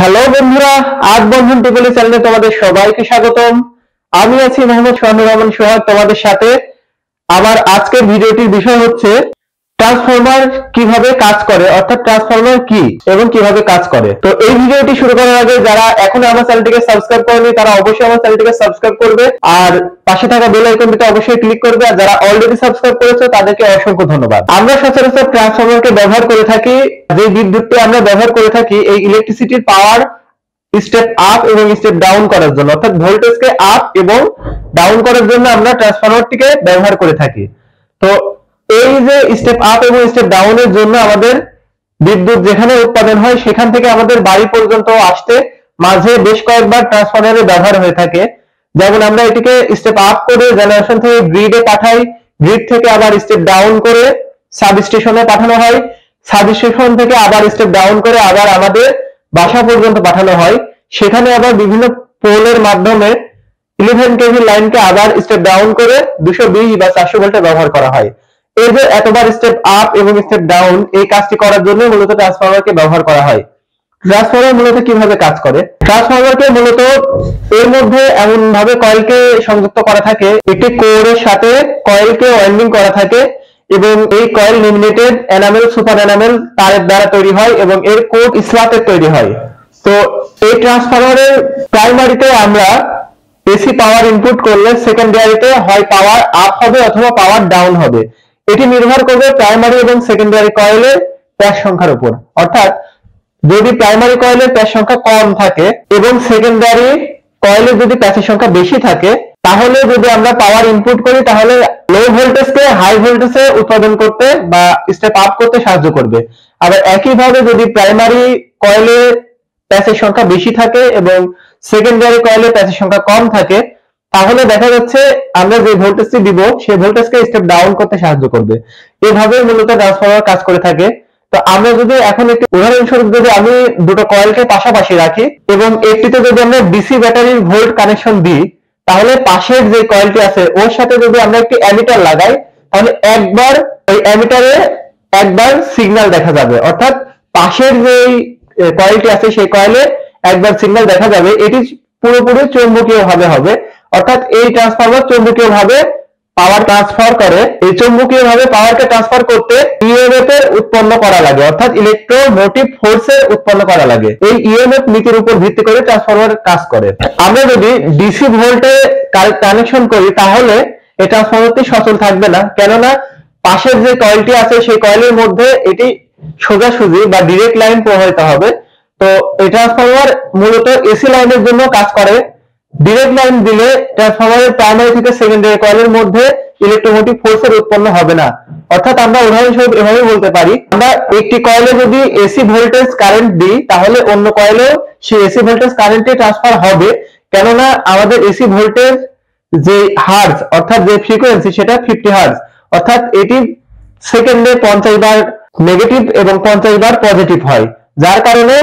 Hello বন্ধুরা, আজ বন্ধন টিপলি চ্যানেলে তোমাদের সবাইকে স্বাগতম। আমি আছি মোহাম্মদ শাহানুর রহমান সোহাগ তোমাদের সাথে। আমার আজকের ভিডিওটির বিষয় হচ্ছে ট্রান্সফরমার কিভাবে কাজ করে, অর্থাৎ ট্রান্সফরমার কি এবং কিভাবে কাজ করে। তো এই ভিডিওটি শুরু করার আগে যারা এখনো আমার চ্যানেলটিকে সাবস্ক্রাইব করেনি তারা অবশ্যই আমার চ্যানেলটিকে সাবস্ক্রাইব করবে আর পাশে থাকা বেল আইকনটিতে অবশ্যই ক্লিক করবে। আর যারা অলরেডি সাবস্ক্রাইব করেছে তাদেরকে অসংখ্য ধন্যবাদ। আমরা সচরাচর ট্রান্সফরমারকে ব্যবহার করে থাকি, যে বিদ্যুৎটি আমরা ব্যবহার করে থাকি এই ইলেকট্রিসিটির পাওয়ার স্টেপ আপ এবং স্টেপ ডাউন করার জন্য, অর্থাৎ ভোল্টেজকে আপ এবং ডাউন করার জন্য আমরা ট্রান্সফরমারটিকে ব্যবহার করে থাকি। তো এই যে স্টেপ আপ এবং স্টেপ ডাউনের জন্য আমাদের বিদ্যুৎ যেখানে উৎপাদন হয় সেখান থেকে আমাদের বাড়ি পর্যন্ত আসতে মাঝে বেশ কয়েকবার ট্রান্সফরমারের ব্যবহার হয়ে থাকে। যেমন আমরা এটিকে স্টেপ আপ করে জেনারেশন থেকে গ্রিডে পাঠাই, গ্রিড থেকে আবার স্টেপ ডাউন করে সাব স্টেশনে পাঠানো হয়, সাব স্টেশন থেকে আবার স্টেপ ডাউন করে আবার আমাদের বাসা পর্যন্ত পাঠানো হয়। সেখানে আবার বিভিন্ন পোলের মাধ্যমে 11 কেভি লাইনকে আবার স্টেপ ডাউন করে 220 বা 400 ভোল্টে ব্যবহার করা হয়। এই যে এতবার স্টেপ আপ এবং স্টেপ ডাউন এই কাজটি করার জন্য মূলত ট্রান্সফরমারকে ব্যবহার করা হয়। ট্রান্সফরমার মূলত কিভাবে কাজ করে? ট্রান্সফরমারকে মূলত এর মধ্যে এমন ভাবে কয়েলকে সংযুক্ত করা থাকে, একটি কোরের সাথে কয়েলকে ওয়াইন্ডিং করা থাকে এবং এই coil laminated enamel super enamel তারের দ্বারা তৈরি হয় এবং এর কোট স্ল্যাবের তৈরি হয়। তো এই ট্রান্সফরমারের প্রাইমারিতে আমরা এসি পাওয়ার ইনপুট করলে সেকেন্ডারিতে হয় পাওয়ার আপ হবে অথবা পাওয়ার ডাউন হবে। এটি নির্ভর করবে প্রাইমারি এবং সেকেন্ডারি কয়েলের প্যাচ সংখ্যার উপর। অর্থাৎ যদি প্রাইমারি কয়েলের প্যাচ সংখ্যা কম থাকে এবং সেকেন্ডারি কয়েলের যদি প্যাচের সংখ্যা বেশি থাকে, তাহলে যদি আমরা পাওয়ার ইনপুট করি তাহলে লো ভোল্টেজকে হাই ভোল্টেজে উৎপাদন করতে বা স্টেপ আপ করতে সাহায্য করবে। আবার একইভাবে যদি প্রাইমারি কয়েলের প্যাচের সংখ্যা বেশি থাকে এবং সেকেন্ডারি কয়েলের প্যাচের সংখ্যা কম থাকে, তাহলে দেখা যাচ্ছে আমরা যে ভোল্টেজটি দিব সেই ভোল্টেজকে স্টেপ ডাউন করতে সাহায্য করবে। এভাবে মূলত ট্রান্সফরমার কাজ করে থাকে। তো আমরা যদি এখন একটি উদাহরণস্বরূপ যদি আমি দুটো কয়েলকে পাশাপাশি রাখি এবং একটিতে যদি আমরা ডিসি ব্যাটারির ভোল্ট কানেকশন দিই, তাহলে পাশের যে কয়েলটি আছে ওর সাথে যদি আমরা একটি অ্যামিটার লাগাই, তাহলে একবার ওই অ্যামিটারে একবার সিগন্যাল দেখা যাবে। অর্থাৎ পাশের যে কয়েলটি আছে সেই কয়েলে একবার সিগন্যাল দেখা যাবে। এটি পুরোপুরি চৌম্বকীয় ভাবে হবে, অর্থাৎ এই ট্রান্সফরমার চৌম্বকীয় ভাবে পাওয়ার ট্রান্সফার করে। এই চৌম্বকীয় ভাবে পাওয়ারকে ট্রান্সফার করতে ইএমএফ এর উৎপন্ন করা লাগে, অর্থাৎ ইলেকট্রোমোটিভ ফোর্সের উৎপন্ন করা লাগে। এই ইএমএফ নীতির উপর ভিত্তি করে ট্রান্সফরমার কাজ করে। আমরা যদি ডিসি ভোল্টে কানেকশন করি তাহলে এই ট্রান্সফরমারটি সচল থাকবে না, কেননা পাশের যে কয়েলটি আছে সেই কয়েলের মধ্যে এটি সোজাসুজি বা ডিরেক্ট লাইন প্রবাহিত হবে। তো এই ট্রান্সফরমার মূলত এসি লাইনের জন্য কাজ করে। ডিরেক্ট লাইন দিলে ট্রান্সফরমারের প্রাইমারি থেকে সেকেন্ডারি কয়েলের মধ্যে ইলেকট্রোমোটিভ ফোর্সের উৎপন্ন হবে না। অর্থাৎ আমরা উদাহরণস্বরূপ এভাবে বলতে পারি, আমরা একটি কয়েলে যদি এসি ভোল্টেজ কারেন্ট দিই তাহলে অন্য কয়েলেও সেই এসি ভোল্টেজ কারেন্টে ট্রান্সফার হবে, কেননা আমাদের এসি ভোল্টেজ যে হার্জ অর্থাৎ যে ফ্রিকোয়েন্সি সেটা 50 হার্জ, অর্থাৎ এটি সেকেন্ডে 50 বার নেগেটিভ এবং 50 বার পজিটিভ হয়, যার কারণে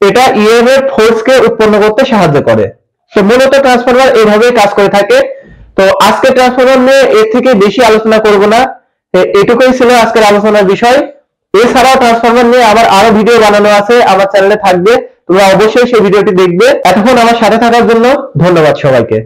এটা ইএমএফ ফোর্সকে উৎপন্ন করতে সাহায্য করে। তো মূলত ট্রান্সফরমার এইভাবেই কাজ করে থাকে। তো আজকে ট্রান্সফরমার নিয়ে এর থেকে বেশি আলোচনা করব না, এটুকুই ছিল আজকের আলোচনার বিষয়। এছাড়াও ট্রান্সফরমার নিয়ে আমার আরো ভিডিও বানানো আছে, আমার চ্যানেলে থাকবে, তোমরা অবশ্যই সেই ভিডিওটি দেখবে। এতক্ষণ আমার সাথে থাকার জন্য ধন্যবাদ সবাইকে।